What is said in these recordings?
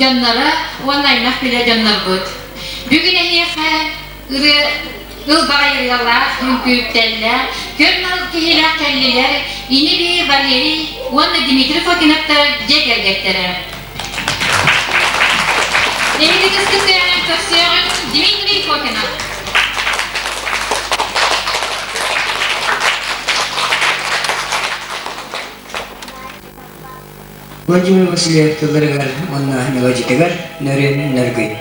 canlara onaynak bile canlar bud. Bugün ehehe ıl bağırıyorlar, hünküpteller, körnal kihilak kelliler, ini bir Valeri, onu Dimitri Fokinat'ta cekergetleri. Eğri diskusyonen kösüyorun Dimitri Fokinat. Владимир Васильев Туларгар, он на Мелодитагар, Нарин Наргай.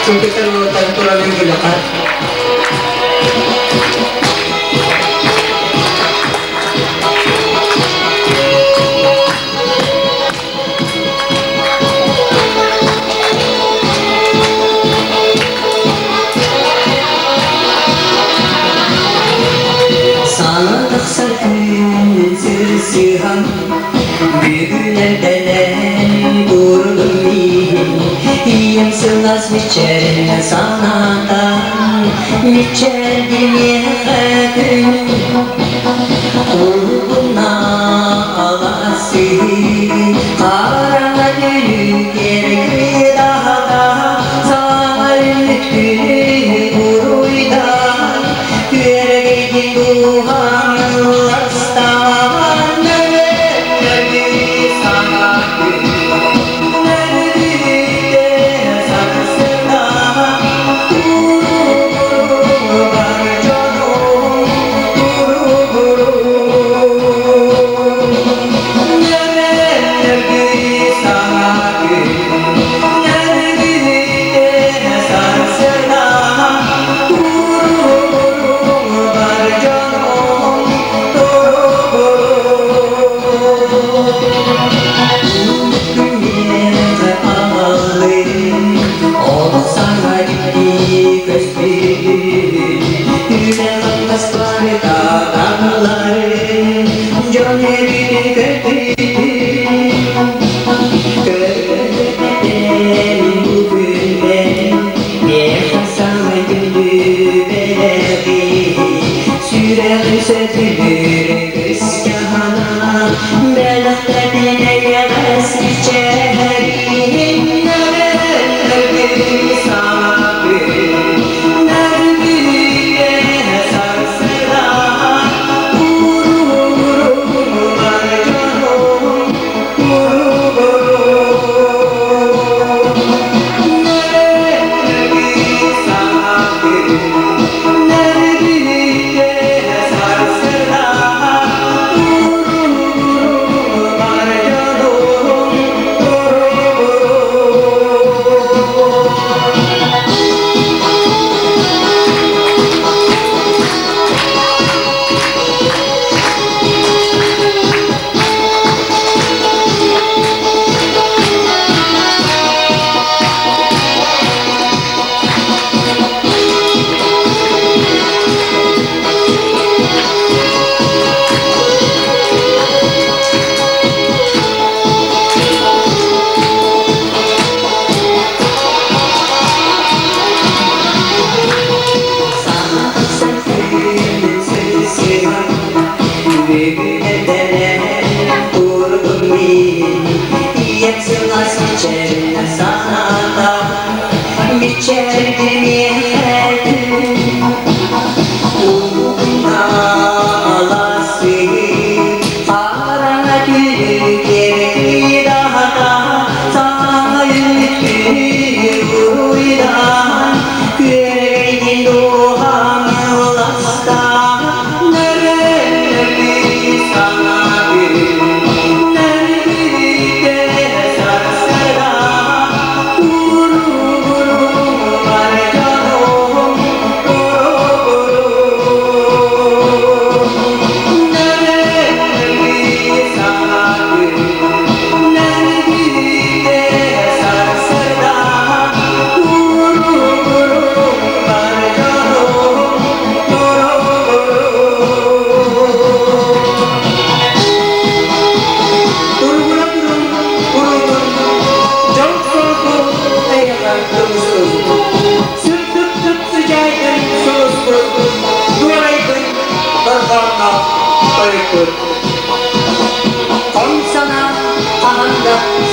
Sumpitan mo tanto lang yung gulakat. Сылас вечерня саната, вечерняя хэкэн, улуна аласы, караңа дүлүгер кыдада, сағайны күні уруйда, көргейден туған ластан, нөлі саңа күн.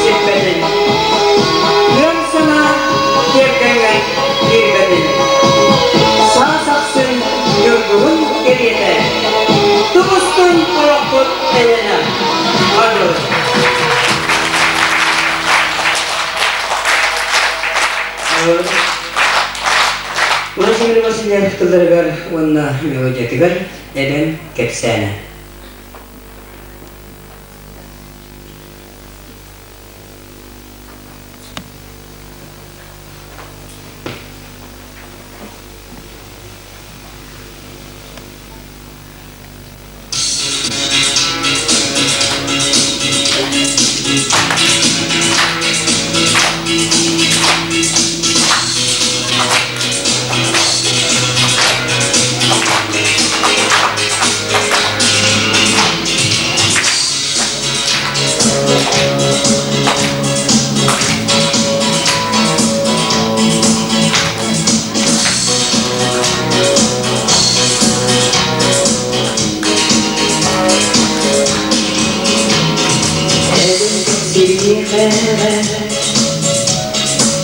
sepedin. Yön sana yerden girbedin. Sağ saksın yurduğun geriyete. Tumustun korokut eline. Hadi olsun. Masih masihnya keluarga warna mewajatikan dan keksana.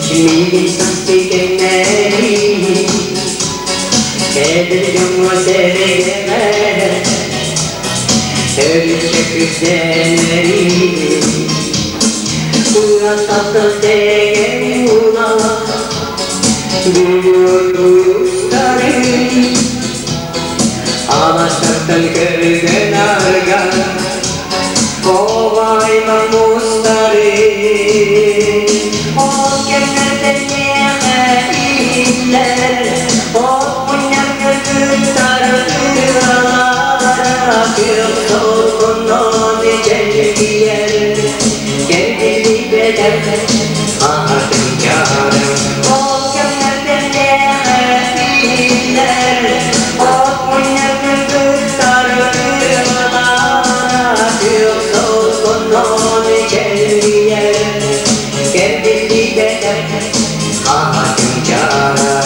Mimpi sampai kenari, kedai jumpa serenai, terkecuali. Pulang tak terdengar, gurus dari, awas takkan kedengarkan. Oh wahai mustari, oh kenyataan indah, oh punya kegetar terlarang, kesokonon jadian, jadi beda hati cara. Oh kenyataan indah, oh punya kegetar terlarang, kesokonon jadian, jadi beda hati cara.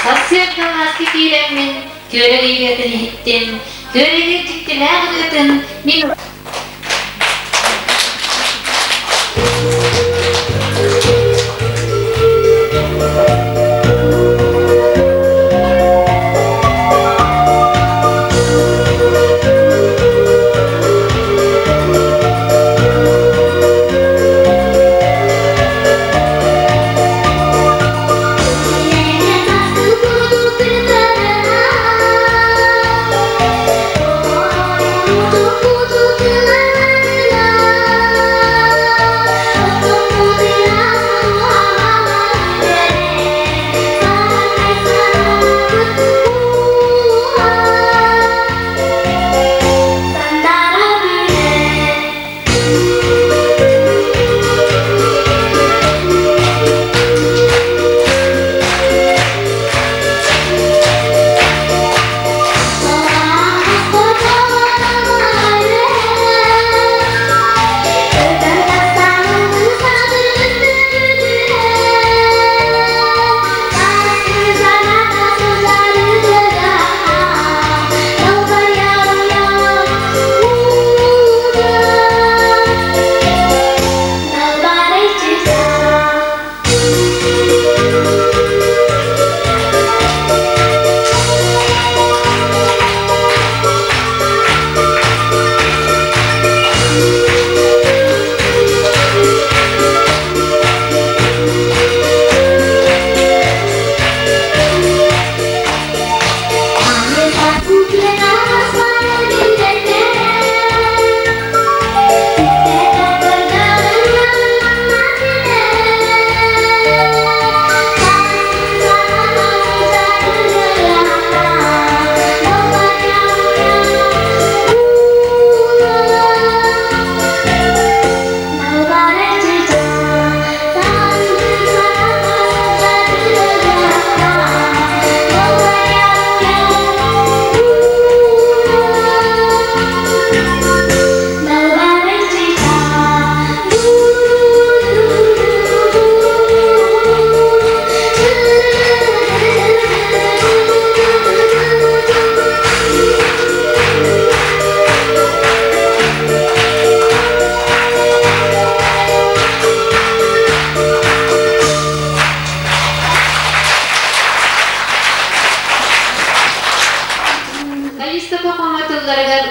Sasyaktan hastikilemin, göreviyetin hittim, göreviyetiktiler gıdın, min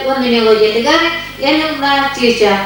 onu melodiyetigar yanımlar tüyeceğim.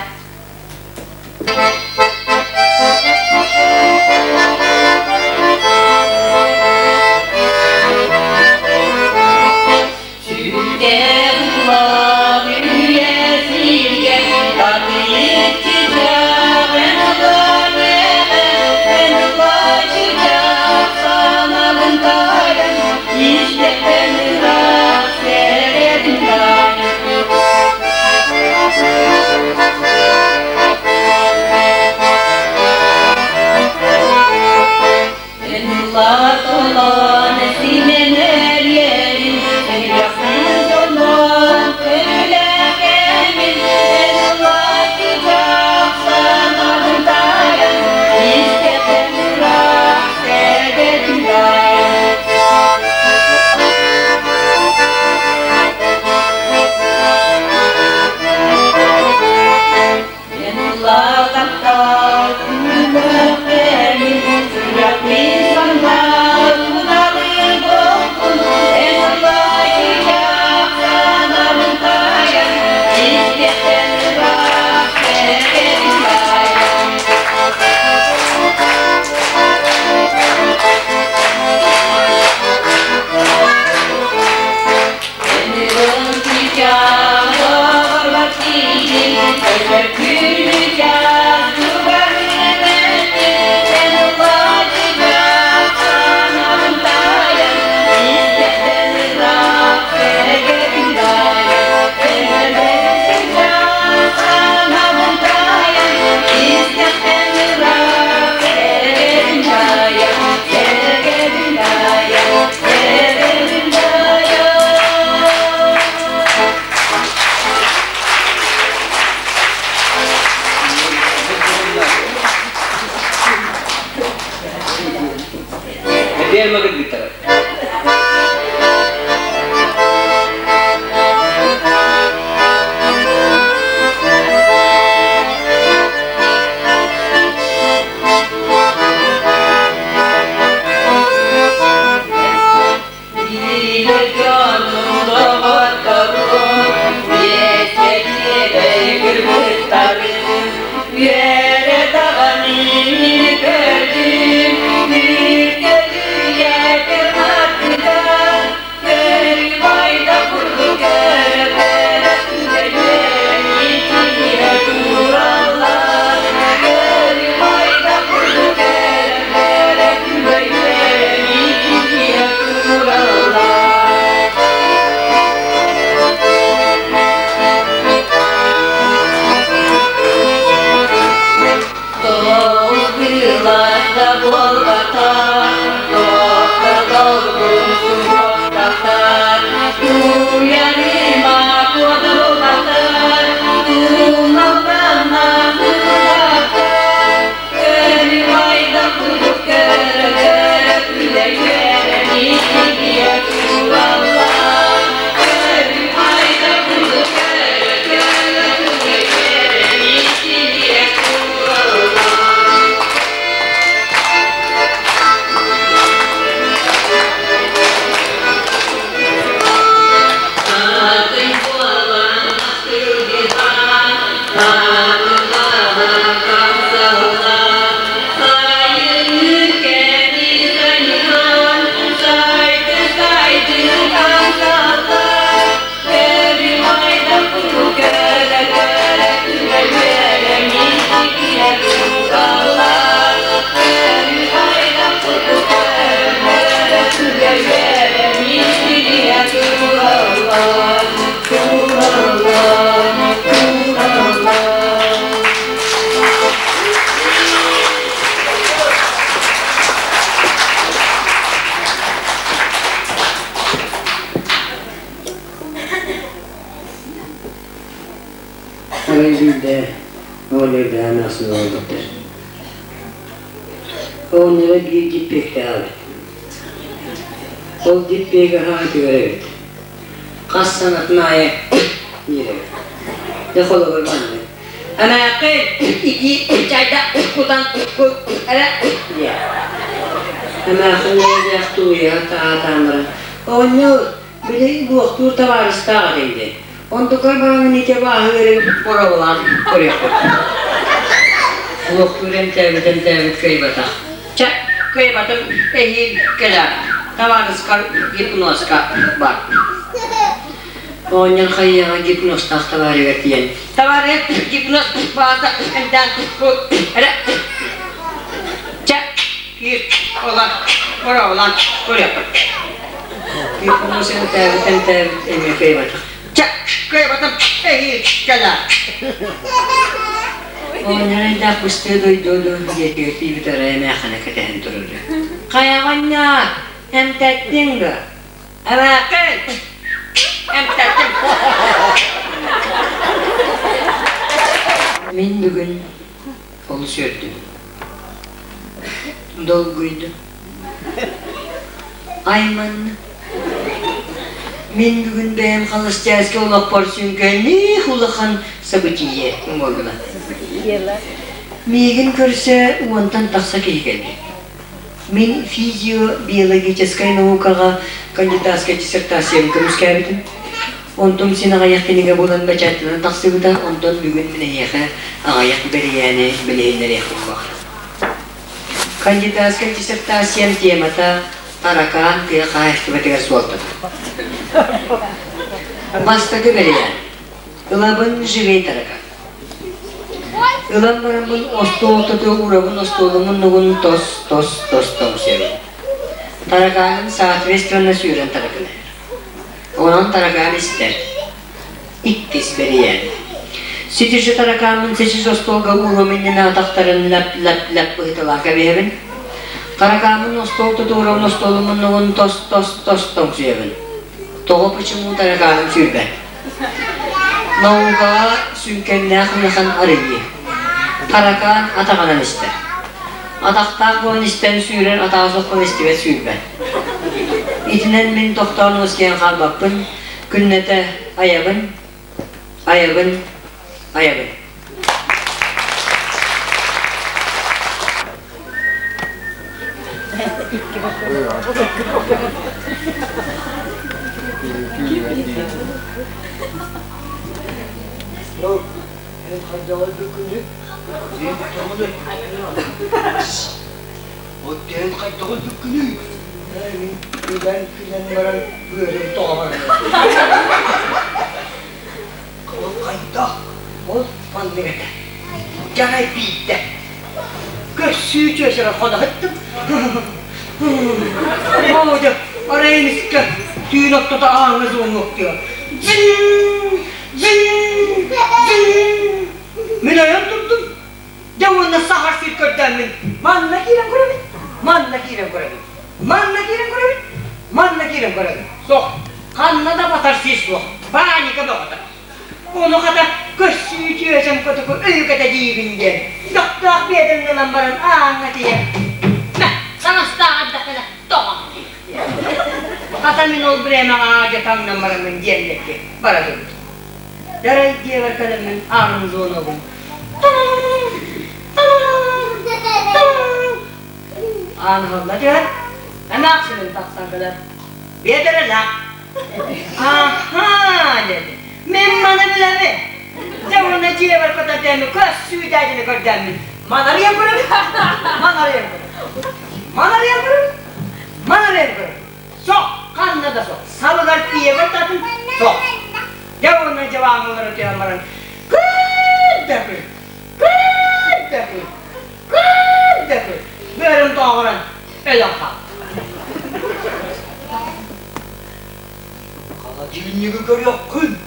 Diğer magazin bir taraf. Bizde olayda nasıl oldudur? Onlara bir dipek de alır. O dipeki hafif görev. Kas sanatına ayak yere. Dekol olur bana. Ama kız iki çayda kudan kul ara diye. Ama kız yaktı ya ta tamra. O ne? Bile bu vakti tavarista adıydı. Onda koy bana nike bağı verip bora olan oraya koy. Uluk görem tevbet köy bata. Çak köy batım ehil kelar. Tavarız kar gipnos ka bak. Onyan kayyağa gipnos tahta var vertiyen. Tavarı gipnos bata enden ku ara. Çak gir olan bora olan oraya koy. Gipnosin tevbet emir köy bata. Çak köy batım ehil kelar. Onların da fıstığı duyduğunu yetiyor, bir taraya meyhane katehin durur. Kayaganlar, hem tettin de. Ama kız, hem tettin. Ben bugün konuşuyordum. Dolguydu. Aymanlı. Men bugün benim kalışacağız ki olmak porsiyon gönlü hulakan sabıtiye umurguna. Megen körse uantan taksa kehgeldi. Men fizio-biologическая науkaga кандидатская диссертациям кырыскабытым. Онтон сен агаяк кенеге болан бачаттынан таксыбыта, онтон бүгүн менеяха агаяк берияне билейнер яхын бак. Кандидатская диссертациям темата таракан тия кайыктыбатыгар суолтун. Бастагы бериян. Ылабын живей таракан. Ilan barambun ostol tutu urabun ostolumun nugun tos sevi. Tarakanın saat restoranına süren tarakanı. Onun tarakanı ister. İktis beriyen. Sütüşü tarakanın seçiz ostolga uraminnin ataktarın lap bıhıtılaka beğerin. Tarakanın ostol tutu urabun ostolumun nugun tos sevin. Toğu pıçımı tarakanın sürben. Nauga sünkenler hınakan arıyı. Tarakan atakanan ister. Ataktak boğun isten sürer, atağı sokun istive sürben. İtinen min doktorun uskiyen kalbapın, künnete ayabın. Yok, benim kancalar döküldü. Benim kancalar o benim kancalar döküldü. Ben külen böyle doğamam. O kayda, o pandemide. Canay bitti. Göğsü çöşere koda hıttım. Olacak, araya miske. Tüy noktada ağınız olmak diyor. Min ayağım tuttum. Devamlı sahar sirkörden min. Manna kirem kurabin. Sok. Kanna da batar sis sok. Panika da batar. Onu kadar göğsü çöşem kutuku öyle kadar giyibinden. Doktor bir edin lambaran ağına diye. Sana stağın dakika doğam. Katamin ol bireme ağaca tam lambaranın cenneti. Bara durdu. Daray diye var kadının ağrımız onu bu. Anadolu'da diyor. Hem aksinin taksan kadar. Bir de la. Aha dedi. Men bana bileme. Devamlı diye var kadar demi. Kız suyu derdini kör demi. Manarıya kurun. Sok. Kanına da sok. Salıgar diye var tatın. Sok. Devamlı cevabını diyor amaran. Kıddıkı. Bölüm doğuran. Öyle kal. Kalacılınlığı görüyor kın.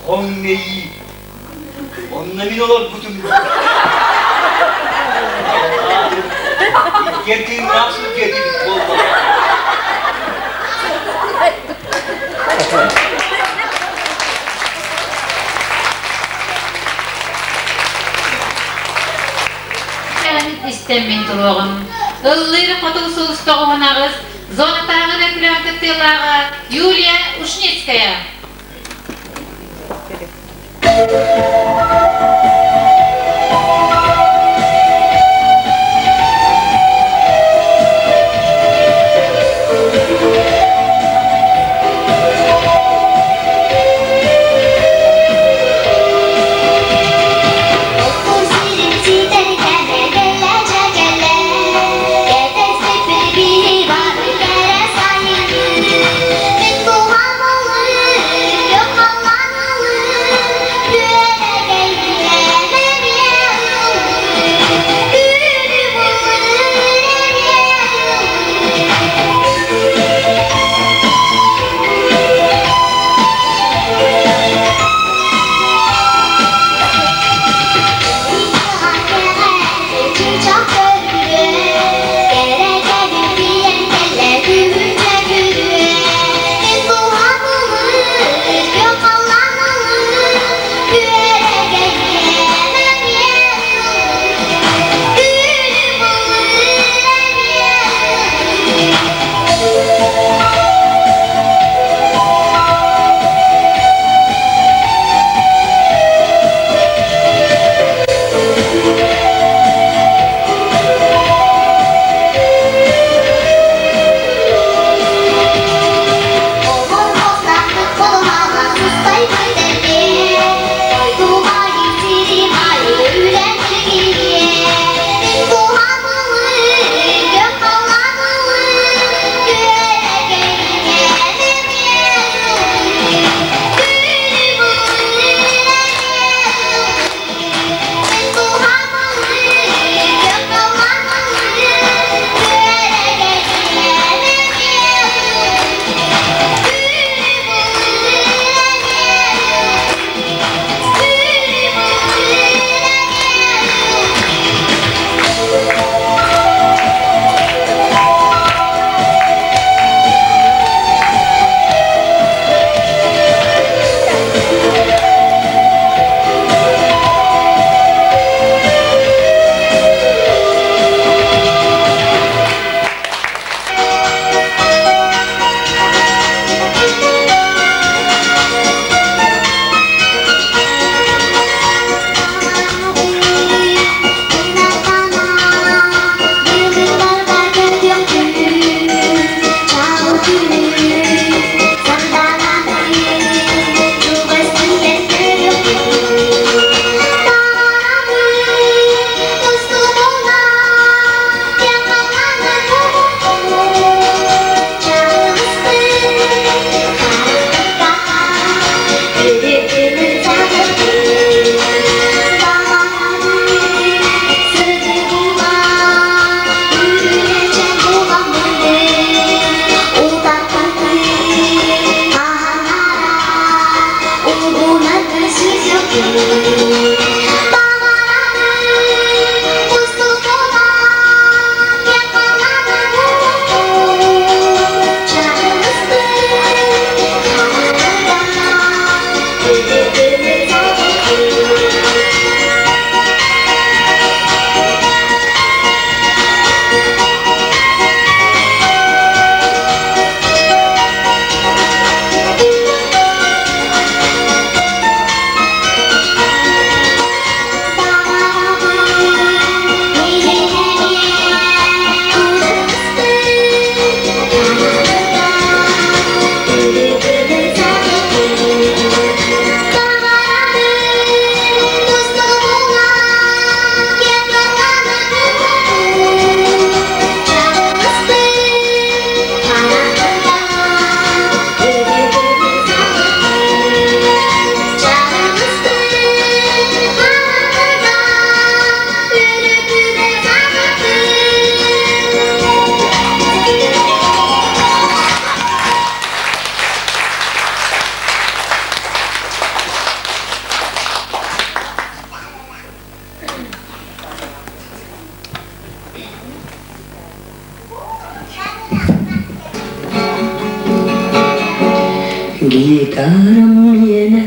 Konneyi. Onunla min olur bütün. Getirdim nasıl getirdim olmaz. İstemin durağım. Illıyrı kotu soğusta oğunağız. Zona tarağına külahtıktılağı Yulia Uşnitskaya. Gitarım yine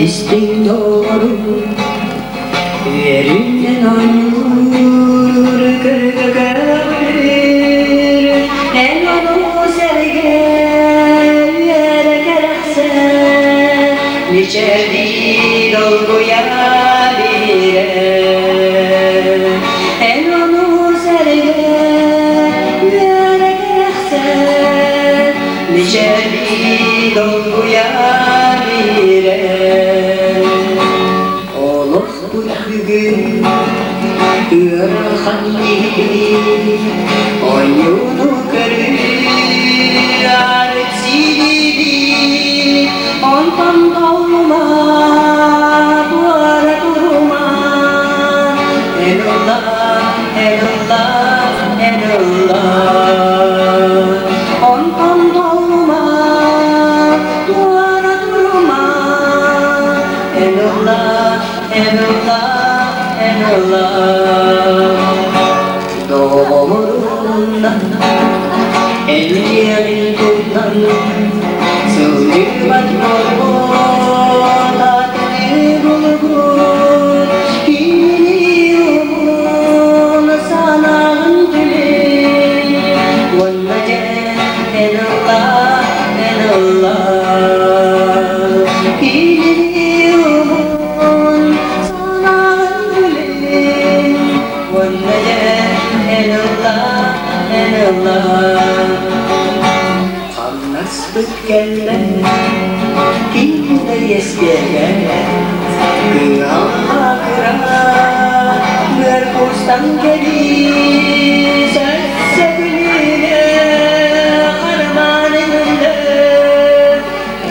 istin doğru yerinden oynur kırgır en onu serge yere gerekse niçerdi dolguya bire en onu serge yere gerekse niçerdi dolguya bire olur bu bugün Yürhanni oyunu kırır aretsidi ondan dolma duvara durma Enullah, enullah, enullah ondan dolma duvara durma Enullah, enullah, enullah doğumurundan ellerin kullan sığırbat bulgur tatlı bulgur kiniumun sanağın tülü vallace enullah, enullah kiniumun sanağın tülü vallace enullah, enullah Kannas bütkenler kimde yeskeler Kıyama kıra Merkustan gelir Sesse gülüne Harmanında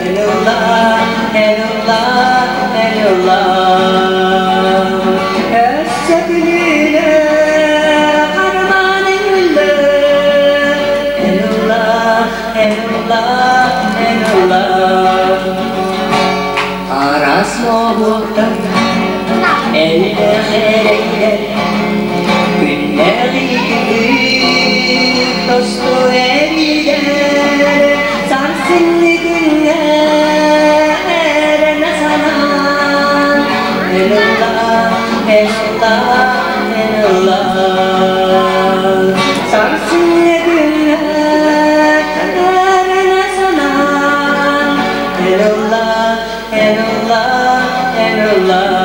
Enullah, enullah, enullah Sesse gülüne Harmanında Enullah, enullah Aras muhtan eline xeyler Günleri büyük dostu eriler Sarsınlı günler erene sana Enullah, enullah, enullah Sarsınlı günler erene sana Enullah, enullah, enullah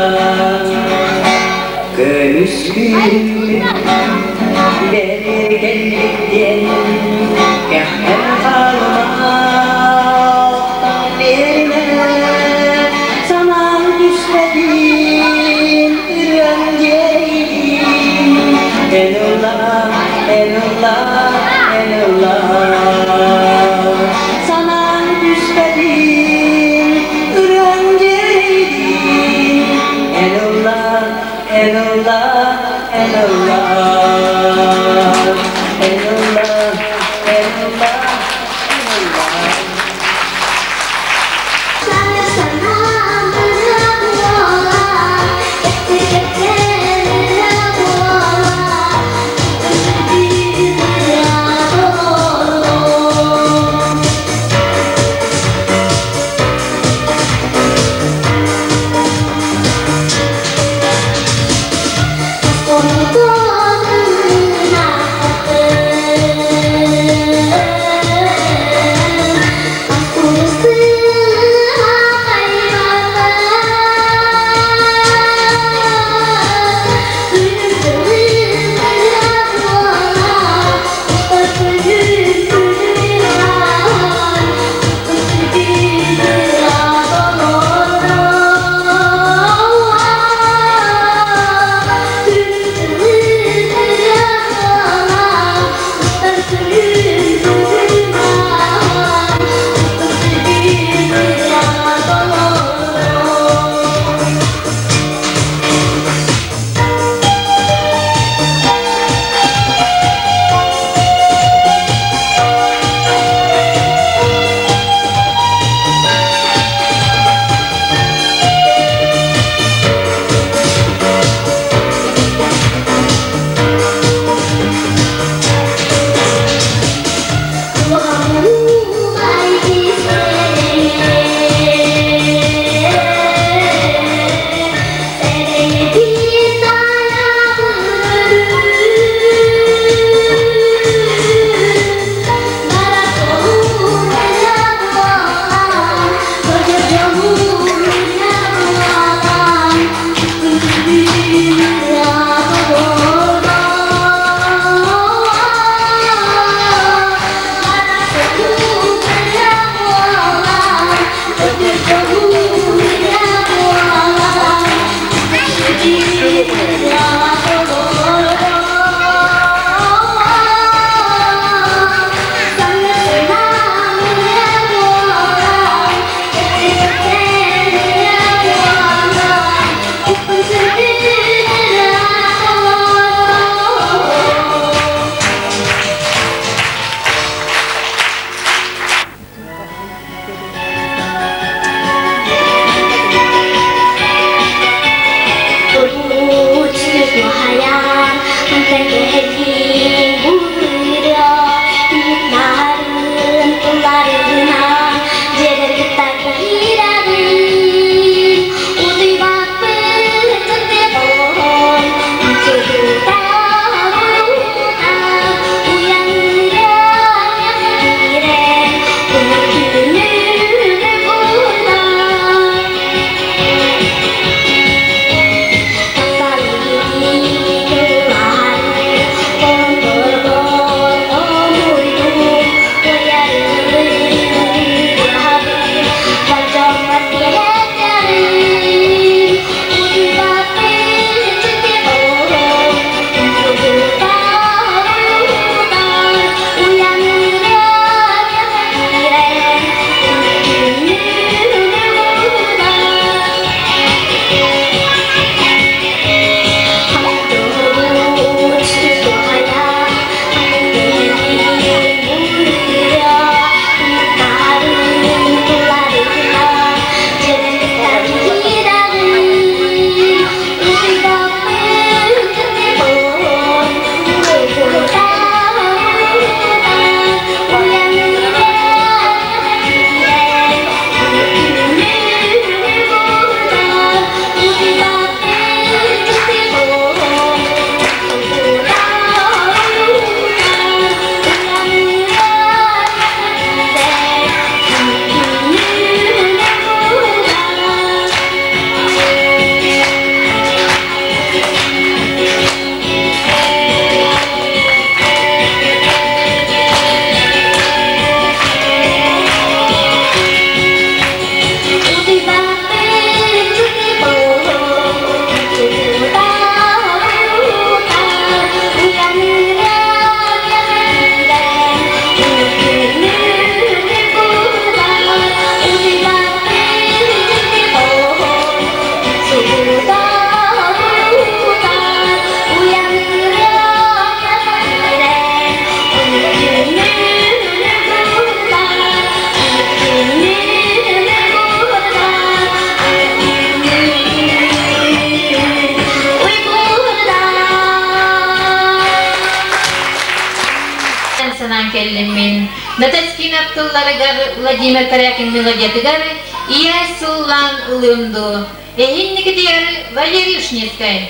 Астаханан келлимин. Натаскин Абдулларыгар Владимир Тарякин мелодиятыгар Ия Суллан ылымду. Эхинники дияр Валерий Ушнецкая.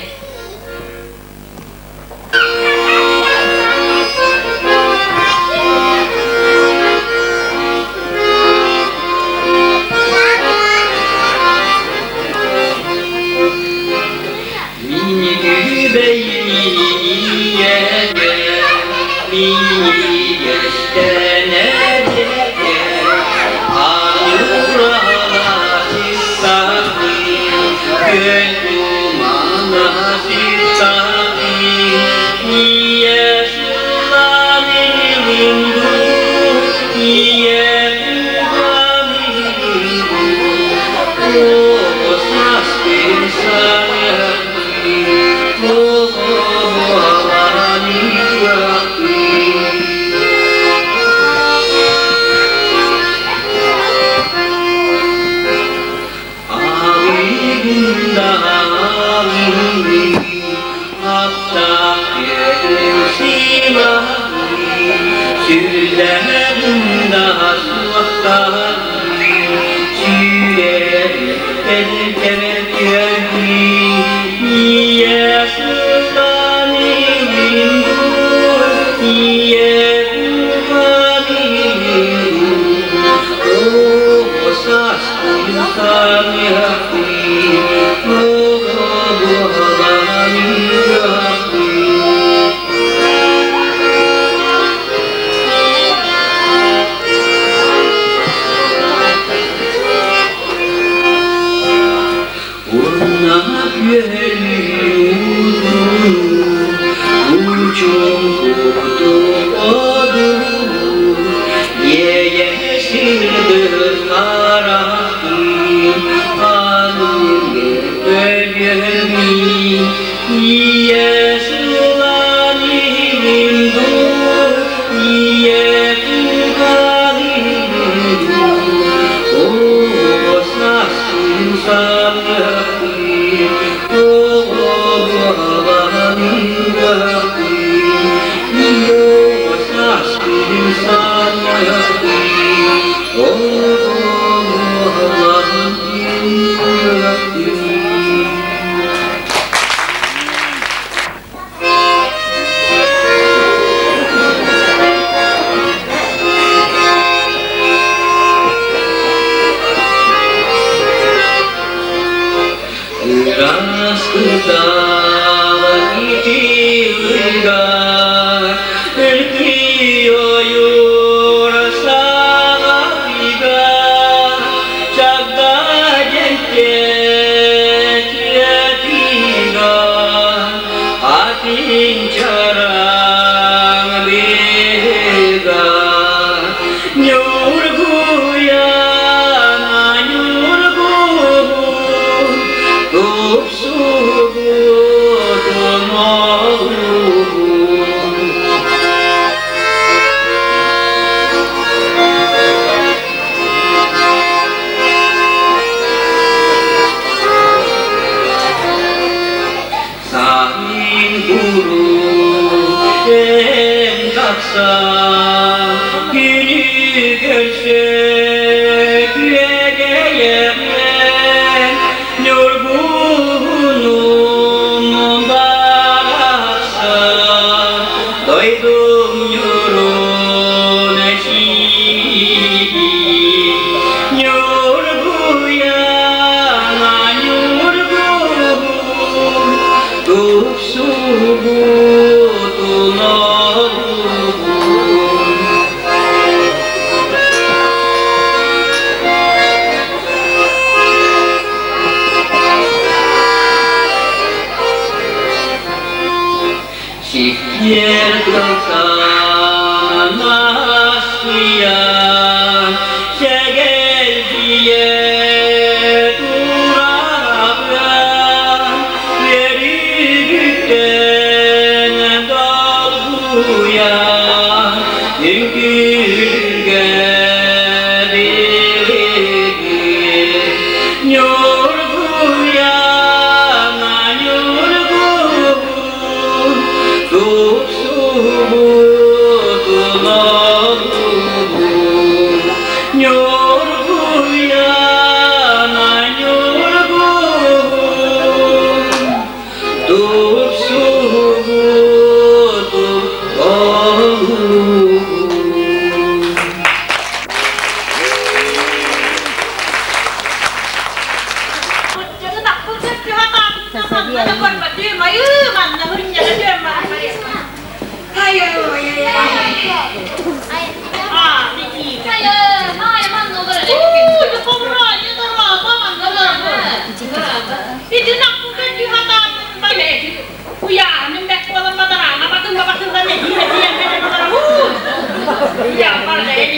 Jagga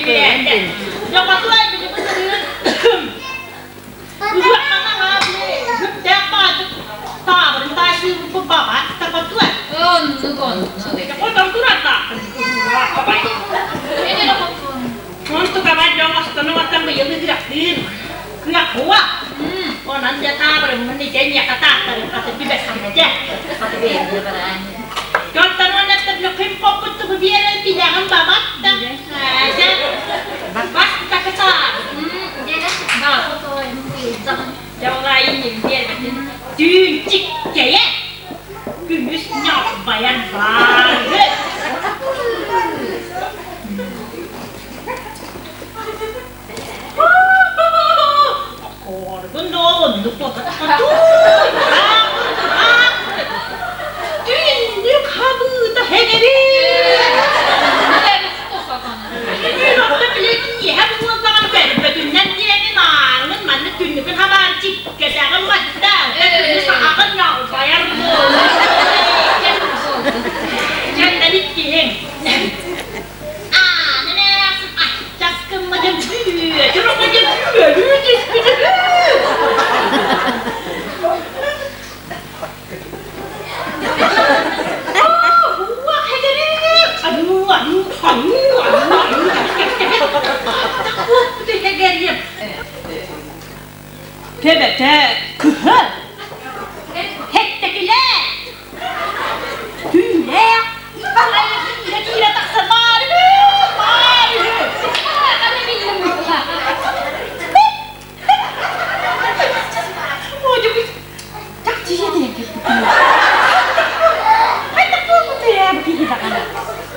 bile. Yok atlayın bir uzak mana abi. Hüpte bağdı. Tağırın taşı bu baba. Takatlar. Onu. Otan kurata. Ini lo kok. Untuk kawan jangan setengah matang bayar gerakin. Gerak kuat. Orang dia tahu menikahnya kata kata bebas saja. Kata dia berani. Contoh mana terlalu pop untuk biar pinjaman babat dah. Aja. Babat kita kesal. Dia dah dah foto yang jangan. Jangan lain yang dia macam tuncik jaya. Gümüş nyap bayan banget. Korban dong, lupa kata Dün kabı da hegeri. Ini nokta beledi, hep bundan berbedünden diyenin ağırın, manı günlükün habercik, keseğin madde, hepimiz ağın yağı bayar bu. Kendilik diyeyim. Nene yapsın, caskın macam büyüyor, çoruk macam büyüyor, Tebete kıhır. Hektekiler. Tüyle. İbarayla hile taksa bağırı. Kami minum lah. Oh, jadi tak cia deh gitu. Ay, tak po mo ya begini tak kan.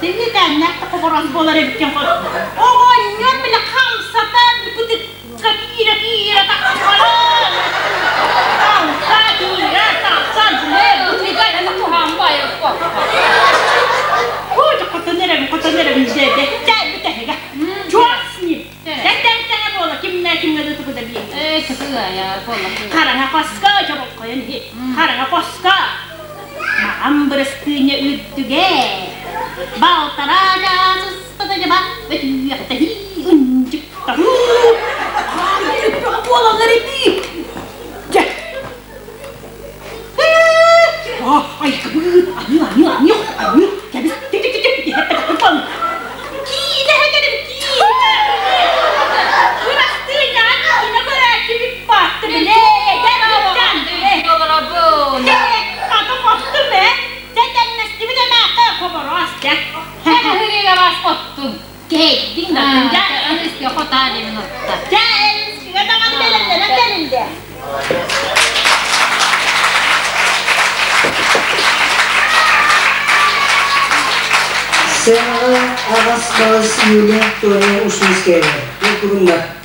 Tinggi kan nak tak ko orang bola rebik yang ko. Oh, nyon pinakam satan diputit kira tak kalah. Kira tak sanle. Ini kan aku hamba ya kok. Oh, kota nere bizde. Cai bitte hega. Juasni. Sen bola kimne de tuku da bi. Ketua ya pola. Karena paska coba kaya ni. Karena paska. Maam berestunya utuge. Bau tarada sesuatu ba. Betul ya tadi unjuk tahu. Ah, bola dari bi. Jah. Oh, ay kabut. Ayo. Jadi cek di hati kepang. Gila hanya di. Berestunya ini berarti bipat bele. Jangan. Berabun. Atau foto deh, jangan mesti beda mata komoros deh. Hege gabas ottun. Keding dah jangan. Anis ya kota di menurut. Jangan, kita tangan jalan deh. Semangat atas balas Yulia Tuhan usul sekali. Kurunglah.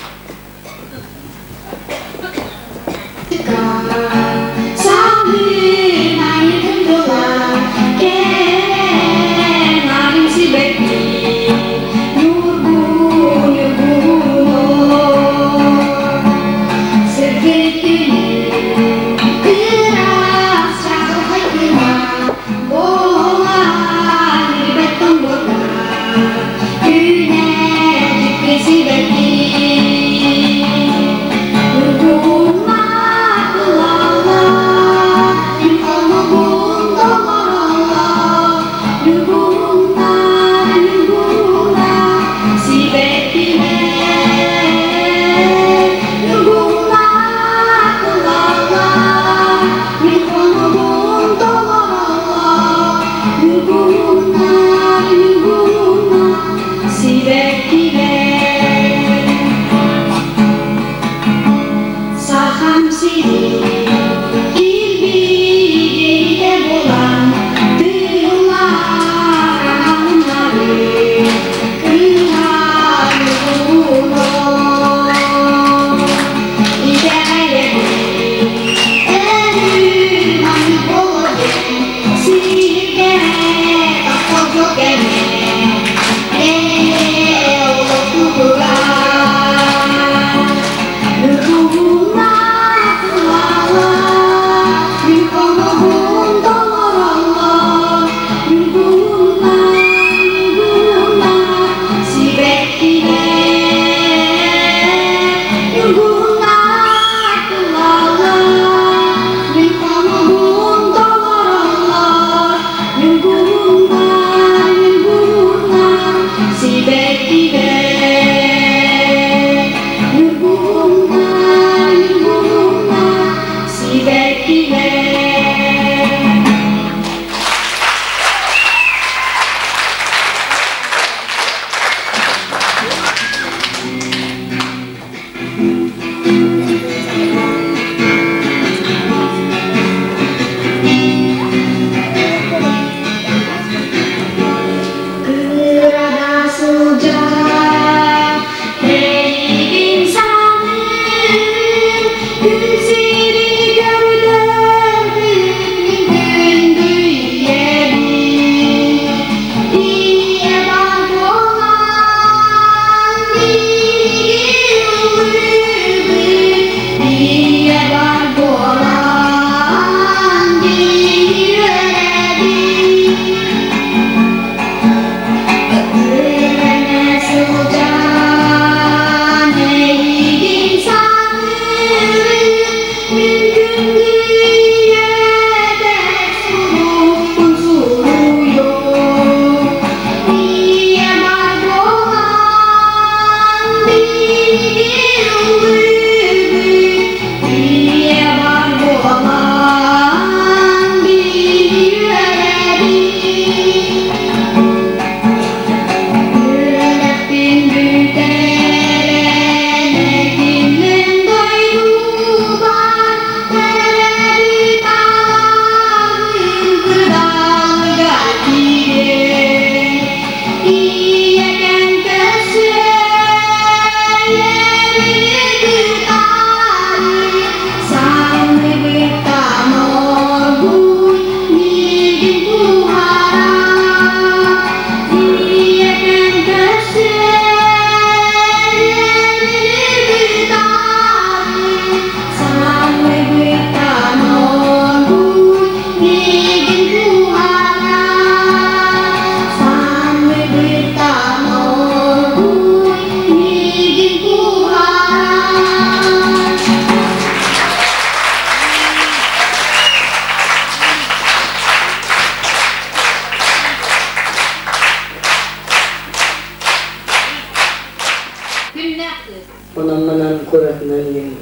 Onammanan kuratnan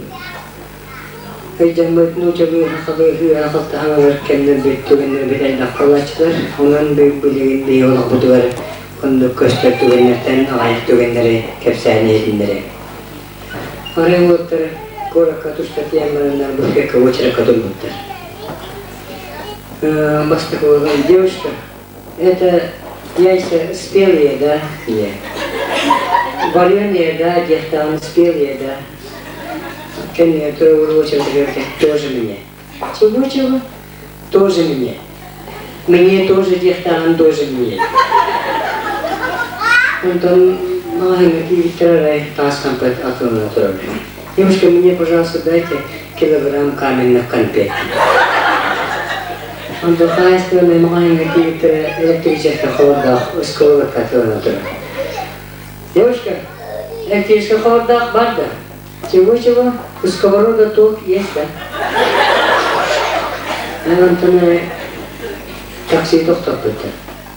Ejambat nucabi hakabi hakat hangar kendir bittugendir bitay dakkalaşlar onun büyük bilgin bir yolu buduvar kondu köster tugenlerden ayet tugenleri kepsani edinleri Oraya otur koraka tuştat yanlarından bu feka uçra kadulmutlar Баста говорила девушка, это яйца спелые, да, нет. Вареные, да, где-то он спелые, да. Конечно, второй очередь говорит, тоже мне. Чего? Тоже мне. Мне тоже где-то он тоже мне. Он там, Виктора, таском под окном натурально. Девушка, мне, пожалуйста, дайте килограмм каменных конфет. Он духает, что мы можем какие-то электрические холодах, ускоры, которые натурально. Девушка, электрический холодах барда. Чего? У сковорода ток есть, да? А он там такси тоқтап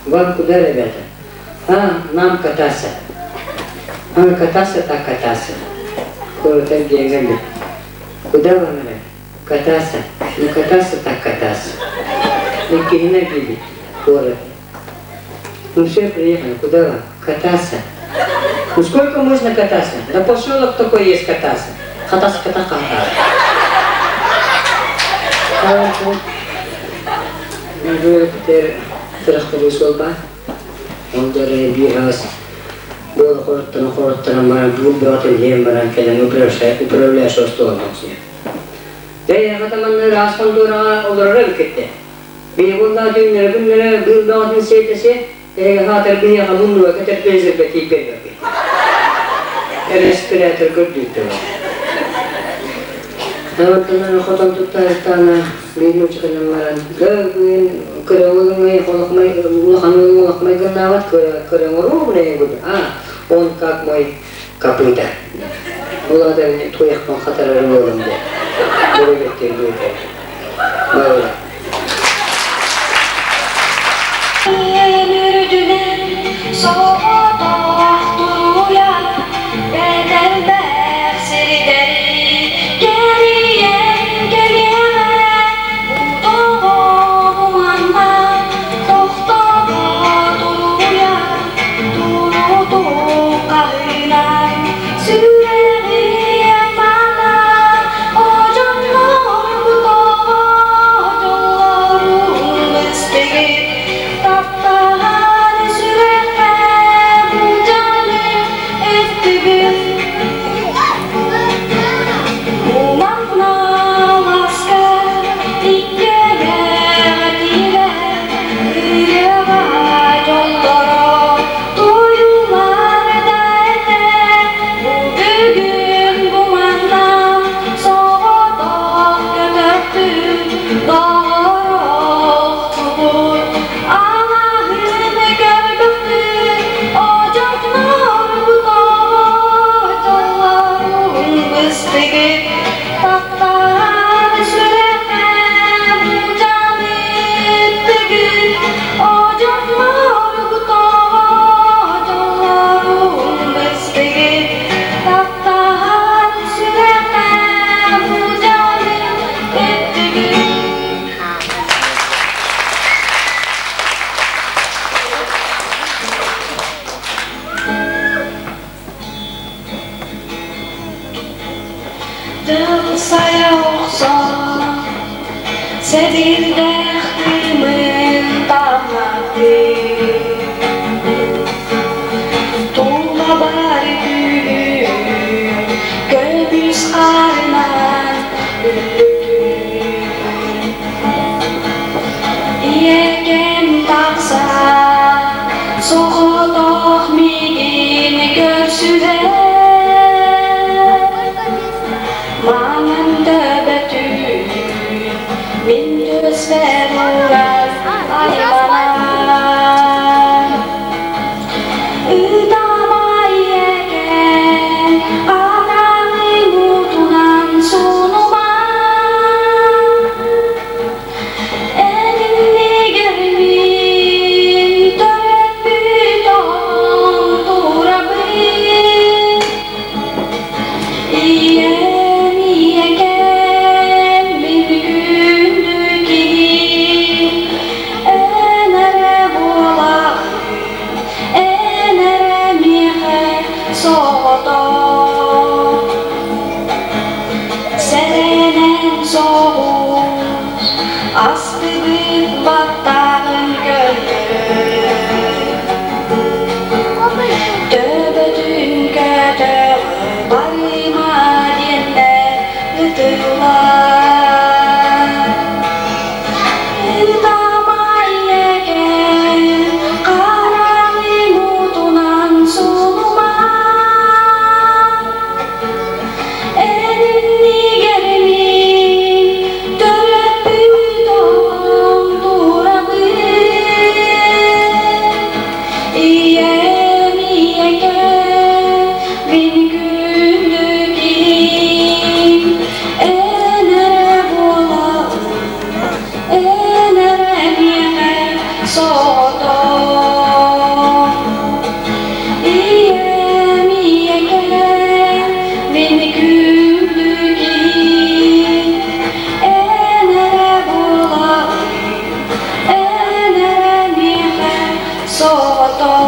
Вам куда, ребята? Нам кататься. Кататься, так кататься. Куда-то где-нибудь. Куда вам, ребята? Кататься. Кататься, так кататься. Кирина видит город. Все, приехали. Куда вам? Кататься. Сколько можно кататься? Да поселок такой есть кататься. Кататься. Трактор солба. Он даже бегался. Было хорттана, двух братьев лембаран, когда мы управляешь в сторону. Да я катаманны расхан дура олорор кетти. Бейгулда günleri bir dağın seytesi hatır bir yakalım ve keter bezir beti berberdi. Respiratör gördüydü. Dağıtından xotan tuttartana bir uçkanım varan. Gövün kırılmay ulaqmay gırnavat kırılmay ne gudu. On kakmay kapıda. Ularda tuyaqtan xatararım oğlum de. Böyle getirdi. Böyle. Yürüdüler, soğuk sevgi Taptahan süremem bu canım öptüğü Dılsa yoksa senin derdimin damladı Tuğla bari gülüm göğüs karnan Yegen taksa soğuduğ migini görsüler Mangan döbetün min gözler uğrar aymana Idama yegen ananı mutunan sunuma Elini görmin döbü doldurabı Aslıdır battağın gönlüm Döbödün kötü Barıma diyenler Yıtırlar Ildama yegen Karanı mutunan sunuma Elini gelmin Döbü doldurabı İyem iyegen Bin gündüğün Enere bola Enere niye soğudum İyem iyegen Bin gündüğün Enere bola Enere niye soğudum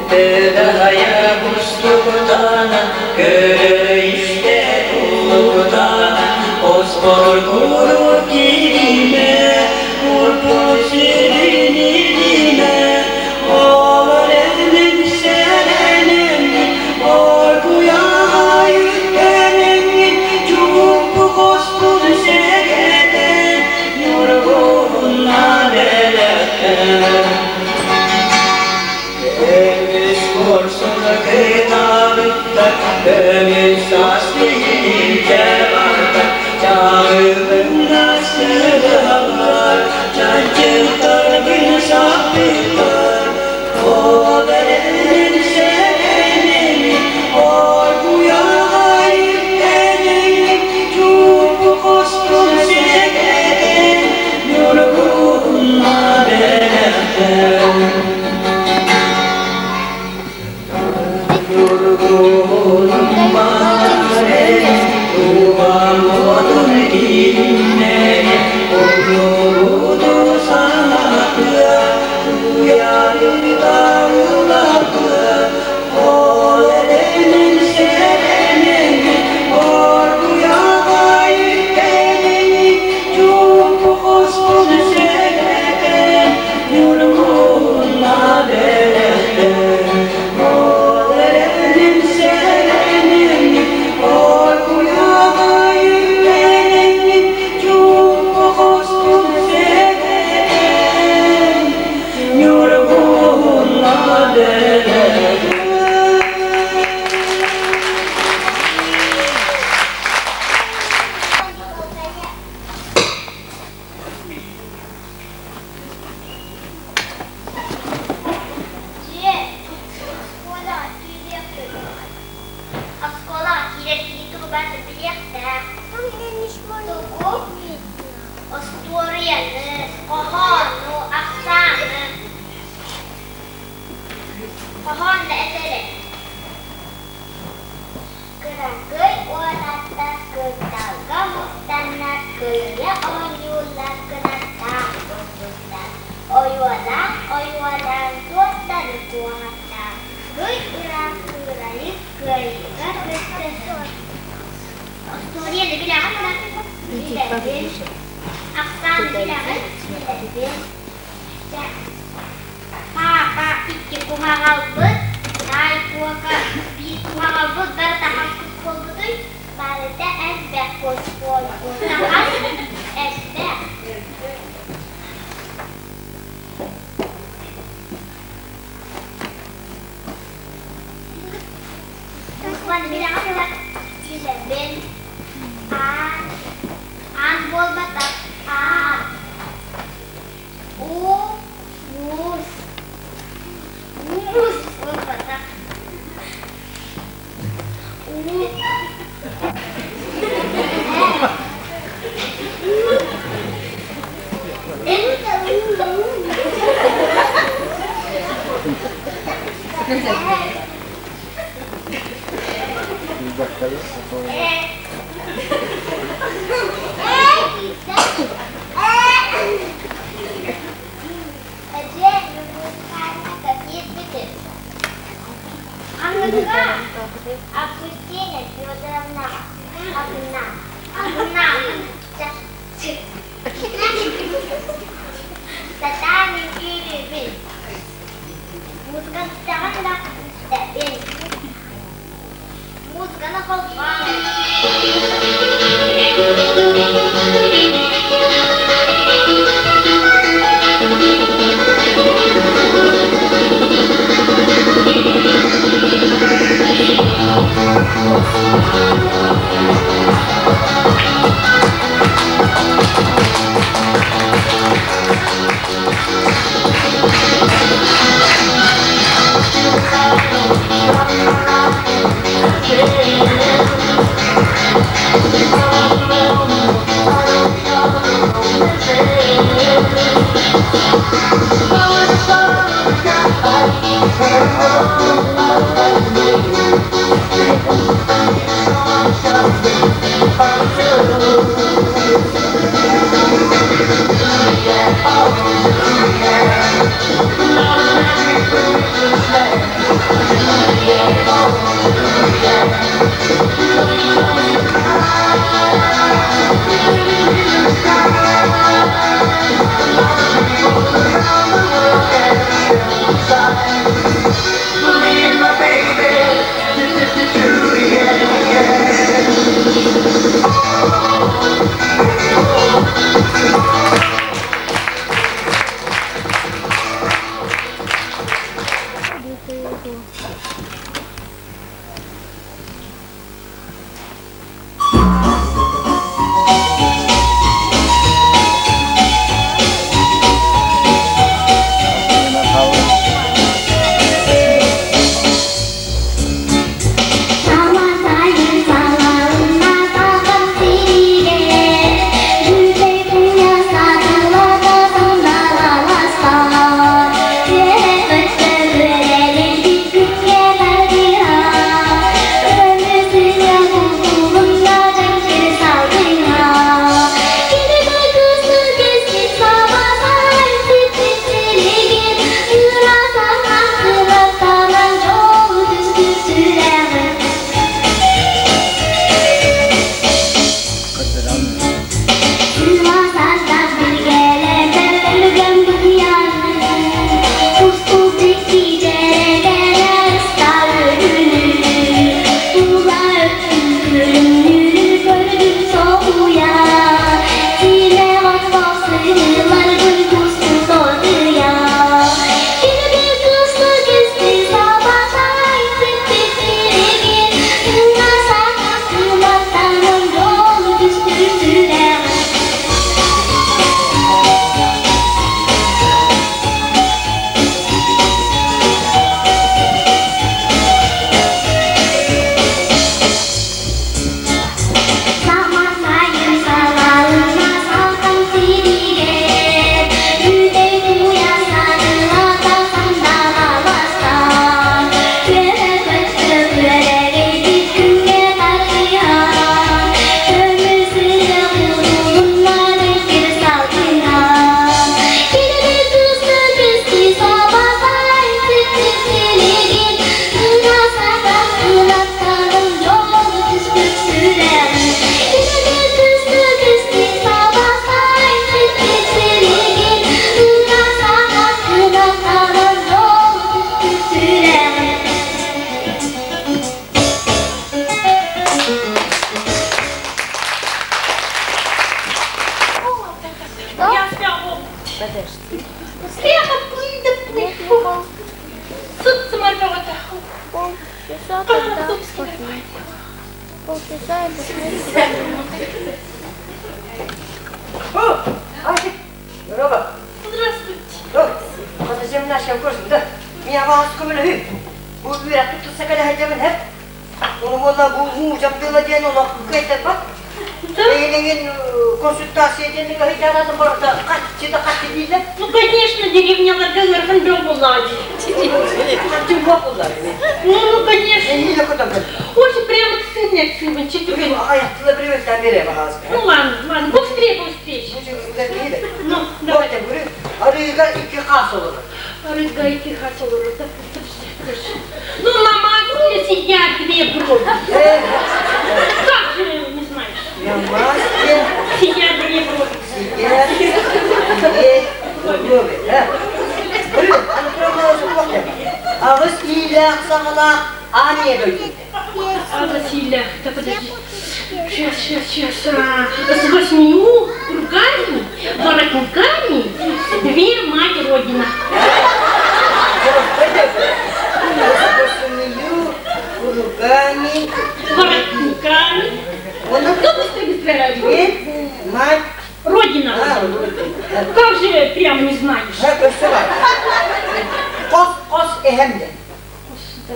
Kötüdaya buzluktan Göre işte buluktan Osmor kuru gidime Kurpun serinidime Olur evlim serenim Orkuya yüklenim Çubuk kostun serede Yorgunla delekten Ömüş kursun kıtalıkta Ömüş aslı cevapta Çağırdım nasıl pohon nu aksana pohon daerah Kerakui wanata ketagamu tanat kuya oyula kenata oyuala tuatan kuata kui kurang kurai kui kebetulan Australia lebih dah kan lebih Aksan lebih dah kan lebih Papa pikir kumarau bet Nai kuaka kumarau bet bertahan kuku betul Balda esbek kuskul Nahas esbek Kuan bilang apa? Dileben an bol batak mus bol batak Agustina Fyodorovna одна Татами перебил Музыка стала степень Музыка на полпала Прямо выдохни. Тут самолета. Полчаса тогда. Полчаса и посмотрим. О, Ася, здорово. Здравствуйте. Қазір нашем көрсімді. Мен аванс көмілі үй. Бұл үйрәтті тұтса кәді хайдамын әп. Оны болла бұл жамдыла ден оны көйтер бат. Егенеген консультация дені хайдарадым барда қатты дейді. Ну, конечно, деревняларда ырғын болады. Қаттың көп олар. Ну, конечно. Не көтім кәді. Очень прямо к сыне, четверо. Аяқтылы бір өзден бере бағазы. Ну, ладно, быстрее. Бұл жүргілер дейді. Ну, давай. Давайте көрі. Арыға екі қас olur. Рыга и тихо солоро. Ну, на маске сидят две брови. Как же не знаешь? На маске Сидят две брови. сидят две брови. Көрі, аны промаусы қоқты. Ağız iyilik, sağlık, aniye döydü. А, Василия, да подожди. Сейчас. С 8 кругами, воротниками, дверь мать Родина. Руками, Воротниками. он Кто быстро? дверь, мать, Родина. Как же прям не знаешь? Кос эхемде. Да.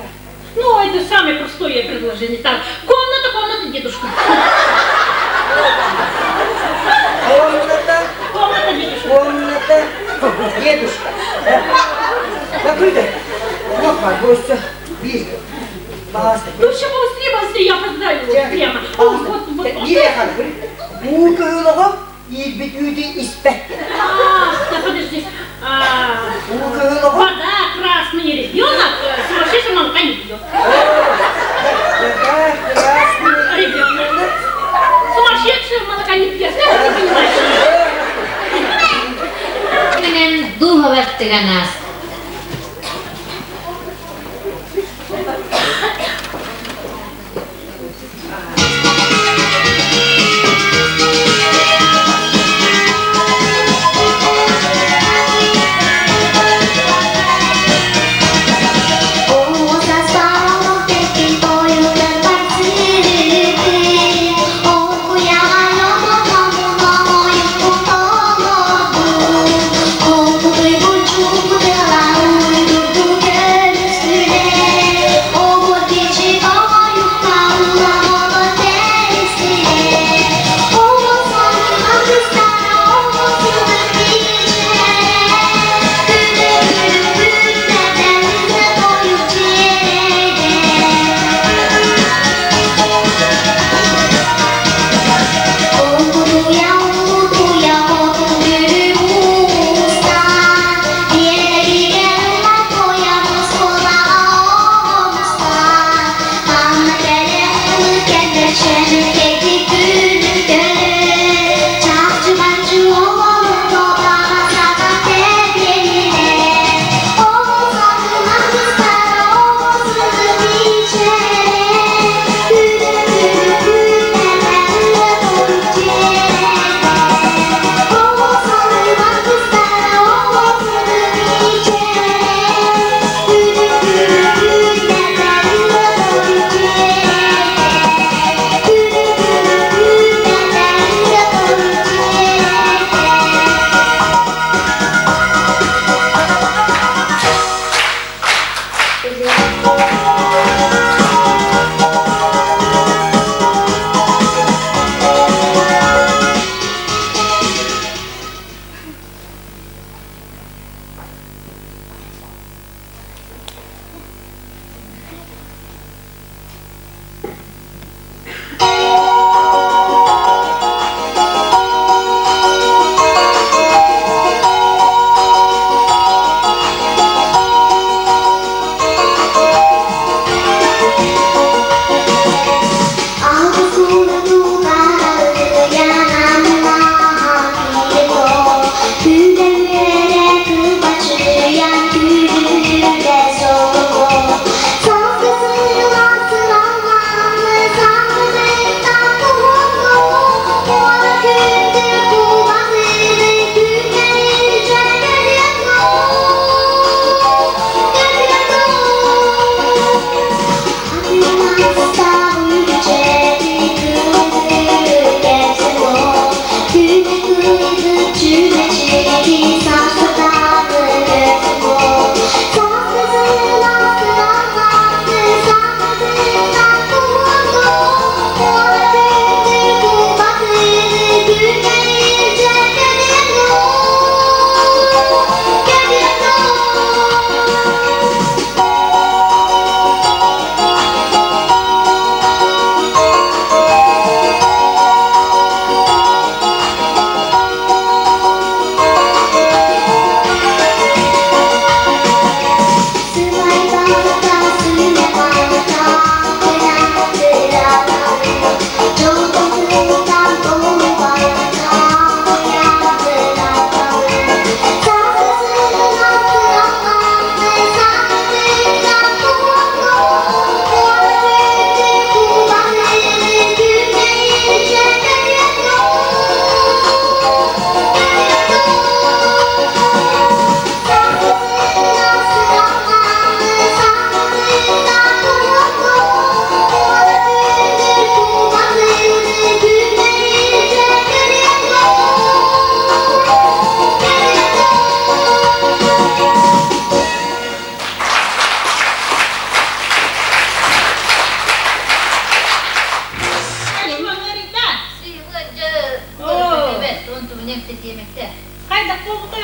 Ну, это самое простое предложение. Так, комната, дедушка. Комната, дедушка. Комната, дедушка. Закрыто. Вот мой гость. Вижу. Ну, еще быстрее, я опоздаю прямо. Вот. Nereye kalır? Bu köyülüğü İlbitüydü ispettir. Да подожди. Bu köyülüğü Вода, красный ребенок, сумасшедшим молока не пьет. Ребенок. Сумасшедший молока не пьет. Как ты понимаешь? Менен дуһабат деген аз. Oh,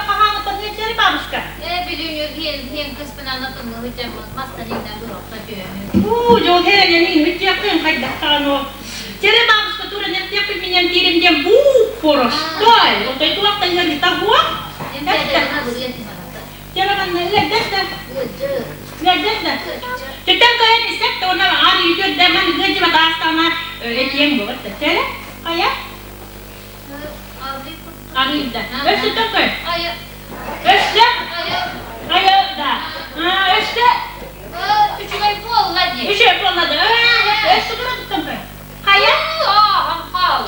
kahanlıkta geçeri babuşka. Biliyor hem kısmını anlatımı hocam mastanından bir hafta diyor. Jol herenin hiç yapın kayda kano. Cere babuşka turun hep yapın minyan tirim diye bu poros. Toy, o itu waktu yang ditahuak. Cere kan ledet dah. Ledet dah. Cetang kaya ni set tu nama hari itu dah mana gaji batas sama yang buat cere. Kaya? Hari dah. Cetang kaya. Ayo. Ayo dah. Dah. Üç ay polladı. Üç ay polladı. Sekarang cetang kaya. Kaya? Hal.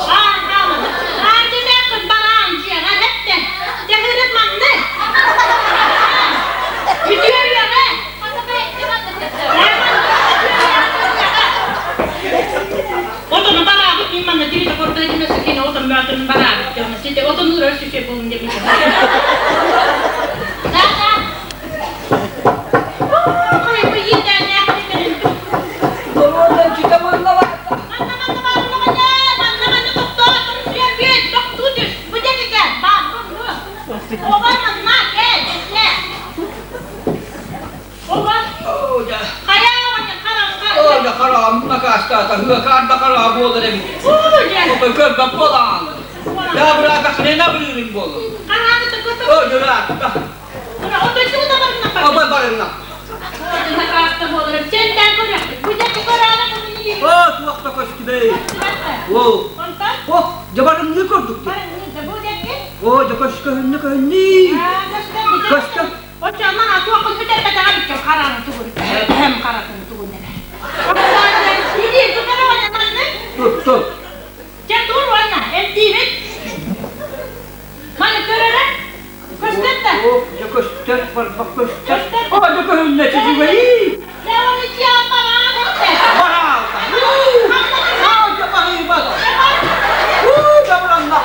Demek balanci ya hepten. Cehiret mandı. Gidiyor ya be. Otonun beraber bilmem diri de korktu etmesi ki oton bir beraber diyor. Şimdi otonun röşü şey bulun demiş. Hayır bu yiden ne yaptın? Doğrudan çıkamanla bak. Ja kalam nakasta hyökään takalaa puolelle. Mutta kyllä polaan. Ja brakas ne nabririn puolelle. Oh jolata. Apa barna? Oh tuakta koskidei. Wow. Oh jabaran ni korduk. Oh jakoska ni. Koska. Ocağından atı akıl bir tane bedava bittim karanı tuğur. Hem karanı tuğur nene. Yedi tutar oynamaz ne? Dur. Dur oyna. El değil. Mana görerek. Koştet de. Oh jakoska bak koska. Oh jakoska ne çiziyi. Ne onu yapma bana de. Bara. Oh jakoska bak. Jabaran da.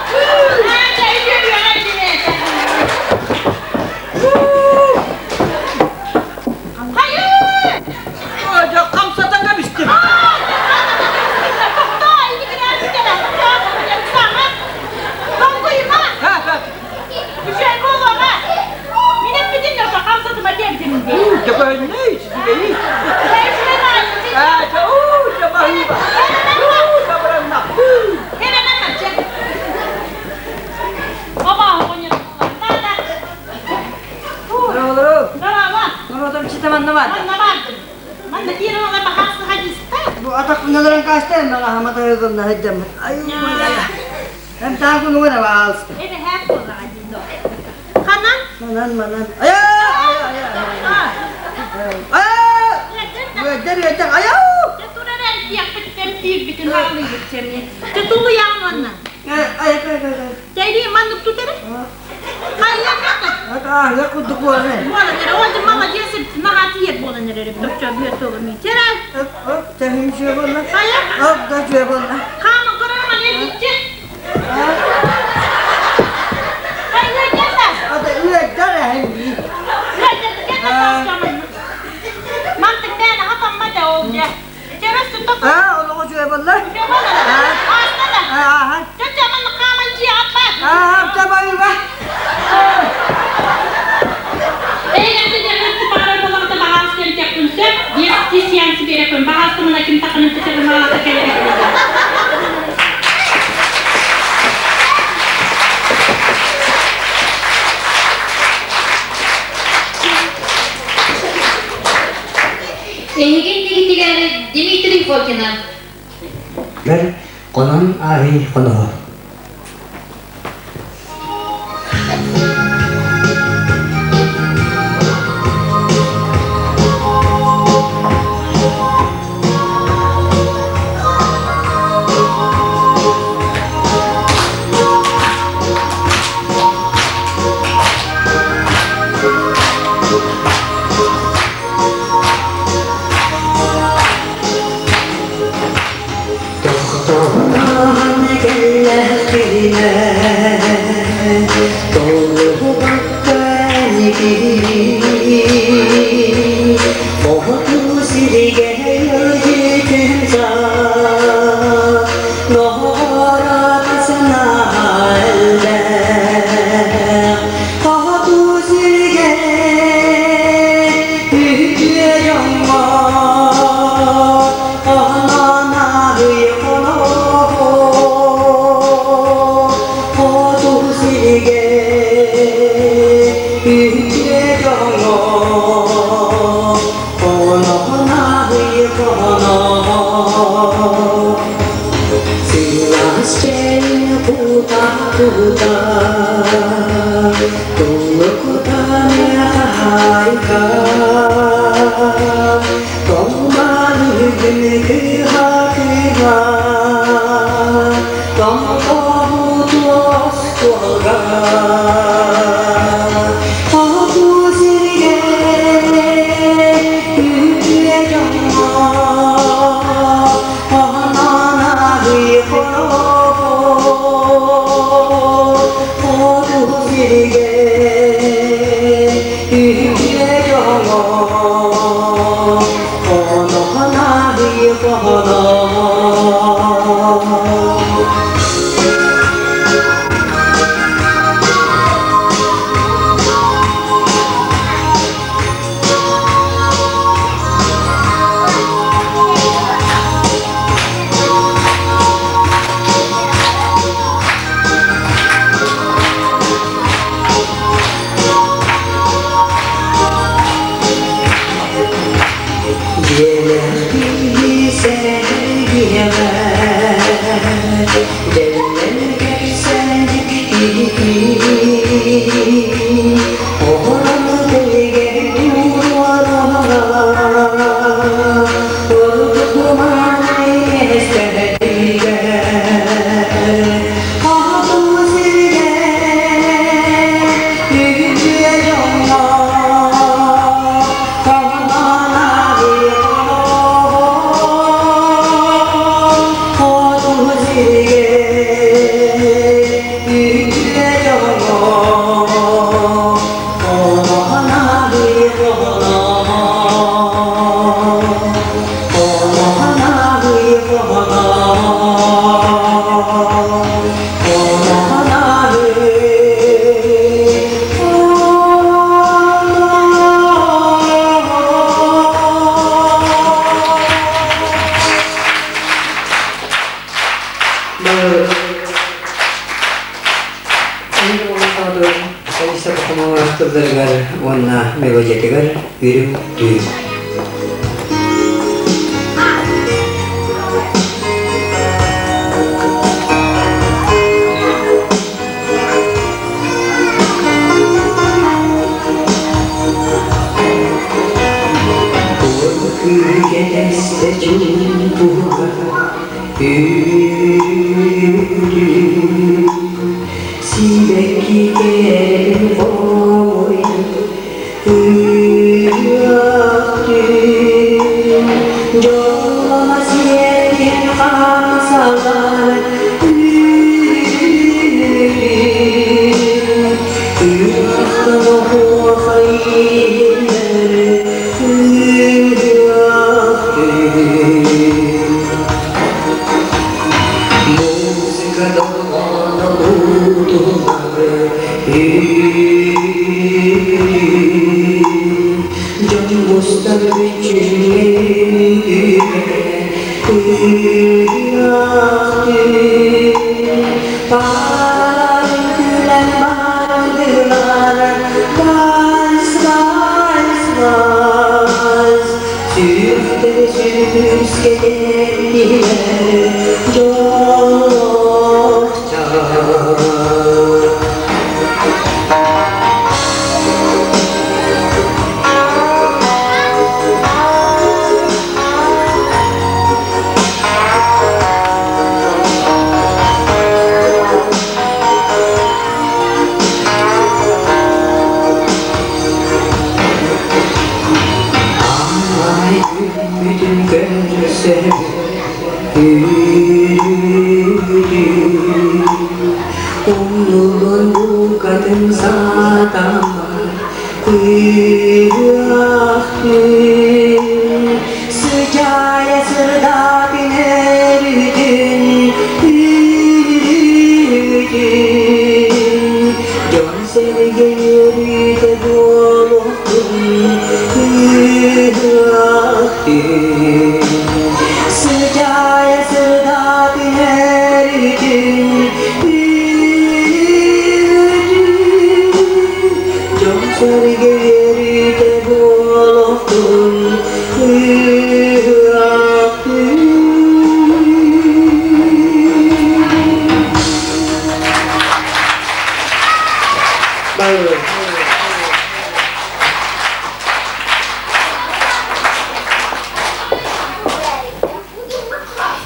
Hadi yürü hadi. Bu atak bunların kaçtayım ben ahmata yıkımda hıccam. Ayuu ya. Hem takun uğra bağız. Evet hep olur acıdı. Kanan? Manan. Ayaw. Yeter. Ayaw. Ceturaren tiyak petem bitin halı geçerli. Cetulu yanına. Ay. Jadi manuk tutere? Kayyak Aka ya kuduk bu ne? Bola nere onca mama jesip nahatiyet bola nere doktor bir toga mi. Teral. Hop tehim şu bolla. Kayyak. Hop da şu bolla. Kama korama ne gitti? Kayyak geldi. Ada üye dara hindi. Mantık ne hatam mada oldu. Teras tutuk. Onu koşuyor bolla. Aslında. Ha. Cacaman kamanci apa? Tabii bak. Eğlenceli para dolar da bahas gelecek konsep. Diyetisyensi bir yapın. Bahas kumuna kim takının tutarı malata gelecek. Ehegin tigitigar Dimitri Fokinov. Ben konon ari kono.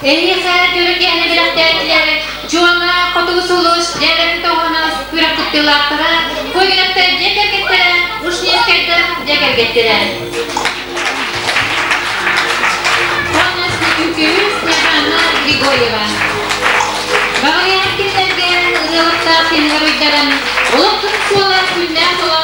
Ehiye görüngeni bilen dertleri, Juana kotuğu suluş, derlerini toğunuz, bırak tuttuğulakları, koygunakta ceker gettiren, uşniyeskayda ceker gettiren. Tonasını küküyüz, Nehanna Grigorieva. Bağıya hakimlerge, ırılıkta seni var uydaran, olup tutsuolar, günden solar,